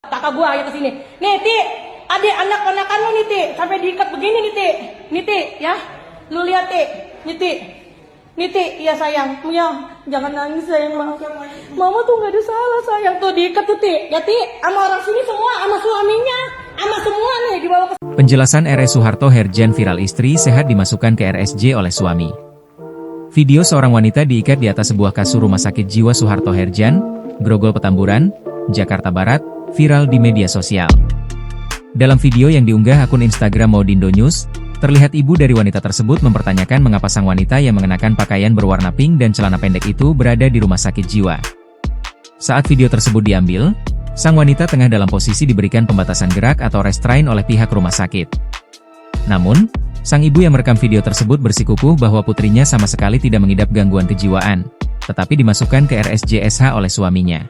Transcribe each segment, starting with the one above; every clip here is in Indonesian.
Kakak gua ayo kesini. Nih, Ti, adik anak-anakan lu nih, Ti, sampai diikat begini nih, Ti. Nih, Ti, ya. Lu lihat, Ti. Nih, Ti. Nih, Ti, iya sayang. Ya, jangan nangis sayang, Mama tuh nggak ada salah sayang, tuh diikat tuh, Ti. Ya, Ti, sama orang sini semua, sama suaminya, sama semua nih dibawa ke. Penjelasan RS Soeharto Herdian viral, istri sehat dimasukkan ke RSJ oleh suami. Video seorang wanita diikat di atas sebuah kasur Rumah Sakit Jiwa Soeharto Herdian, Grogol Petamburan, Jakarta Barat, viral di media sosial. Dalam video yang diunggah akun Instagram Maudindo News, terlihat ibu dari wanita tersebut mempertanyakan mengapa sang wanita yang mengenakan pakaian berwarna pink dan celana pendek itu berada di rumah sakit jiwa. Saat video tersebut diambil, sang wanita tengah dalam posisi diberikan pembatasan gerak atau restrain oleh pihak rumah sakit. Namun, sang ibu yang merekam video tersebut bersikukuh bahwa putrinya sama sekali tidak mengidap gangguan kejiwaan, tetapi dimasukkan ke RSJSH oleh suaminya.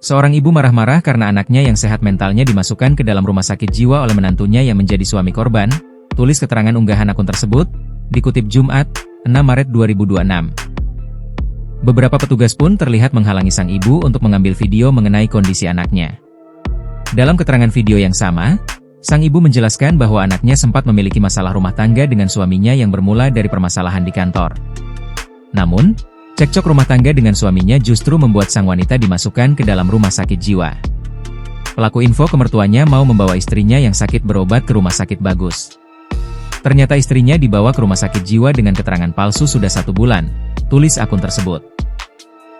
Seorang ibu marah-marah karena anaknya yang sehat mentalnya dimasukkan ke dalam rumah sakit jiwa oleh menantunya yang menjadi suami korban, tulis keterangan unggahan akun tersebut, dikutip Jumat, 6 Maret 2026. Beberapa petugas pun terlihat menghalangi sang ibu untuk mengambil video mengenai kondisi anaknya. Dalam keterangan video yang sama, sang ibu menjelaskan bahwa anaknya sempat memiliki masalah rumah tangga dengan suaminya yang bermula dari permasalahan di kantor. Namun, cekcok rumah tangga dengan suaminya justru membuat sang wanita dimasukkan ke dalam rumah sakit jiwa. Pelaku info ke mertuanya mau membawa istrinya yang sakit berobat ke rumah sakit bagus. Ternyata istrinya dibawa ke rumah sakit jiwa dengan keterangan palsu sudah 1 bulan, tulis akun tersebut.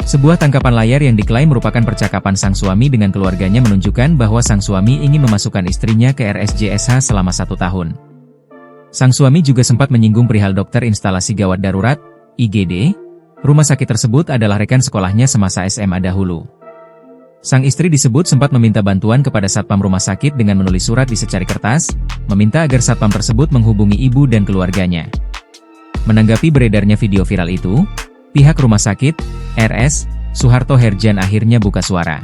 Sebuah tangkapan layar yang diklaim merupakan percakapan sang suami dengan keluarganya menunjukkan bahwa sang suami ingin memasukkan istrinya ke RSJSH selama 1 tahun. Sang suami juga sempat menyinggung perihal dokter instalasi gawat darurat, IGD. Rumah sakit tersebut adalah rekan sekolahnya semasa SMA dahulu. Sang istri disebut sempat meminta bantuan kepada satpam rumah sakit dengan menulis surat di secari kertas, meminta agar satpam tersebut menghubungi ibu dan keluarganya. Menanggapi beredarnya video viral itu, pihak rumah sakit, RS Soeharto Herdian akhirnya buka suara.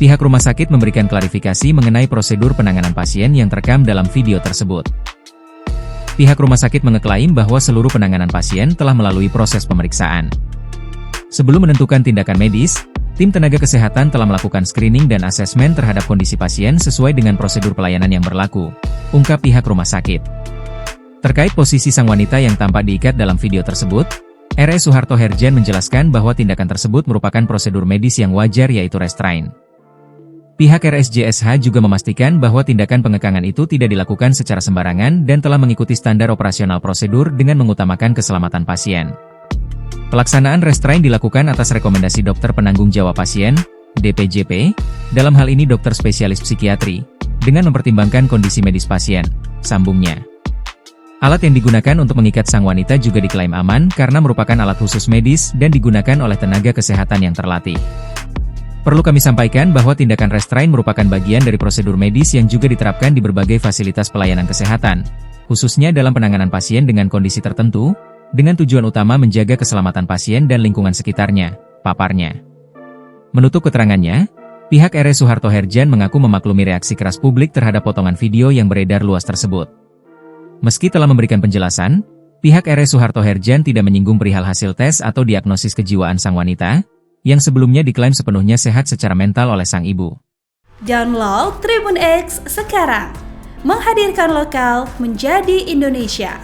Pihak rumah sakit memberikan klarifikasi mengenai prosedur penanganan pasien yang terekam dalam video tersebut. Pihak rumah sakit mengeklaim bahwa seluruh penanganan pasien telah melalui proses pemeriksaan. Sebelum menentukan tindakan medis, tim tenaga kesehatan telah melakukan screening dan asesmen terhadap kondisi pasien sesuai dengan prosedur pelayanan yang berlaku, ungkap pihak rumah sakit. Terkait posisi sang wanita yang tampak diikat dalam video tersebut, RS Soeharto Herdian menjelaskan bahwa tindakan tersebut merupakan prosedur medis yang wajar yaitu restrain. Pihak RSJSH juga memastikan bahwa tindakan pengekangan itu tidak dilakukan secara sembarangan dan telah mengikuti standar operasional prosedur dengan mengutamakan keselamatan pasien. Pelaksanaan restrain dilakukan atas rekomendasi dokter penanggung jawab pasien, DPJP, dalam hal ini dokter spesialis psikiatri, dengan mempertimbangkan kondisi medis pasien, sambungnya. Alat yang digunakan untuk mengikat sang wanita juga diklaim aman karena merupakan alat khusus medis dan digunakan oleh tenaga kesehatan yang terlatih. Perlu kami sampaikan bahwa tindakan restrain merupakan bagian dari prosedur medis yang juga diterapkan di berbagai fasilitas pelayanan kesehatan, khususnya dalam penanganan pasien dengan kondisi tertentu, dengan tujuan utama menjaga keselamatan pasien dan lingkungan sekitarnya, paparnya. Menutup keterangannya, pihak RS Soeharto Herdian mengaku memaklumi reaksi keras publik terhadap potongan video yang beredar luas tersebut. Meski telah memberikan penjelasan, pihak RS Soeharto Herdian tidak menyinggung perihal hasil tes atau diagnosis kejiwaan sang wanita, yang sebelumnya diklaim sepenuhnya sehat secara mental oleh sang ibu. Download Tribun X sekarang, menghadirkan lokal menjadi Indonesia.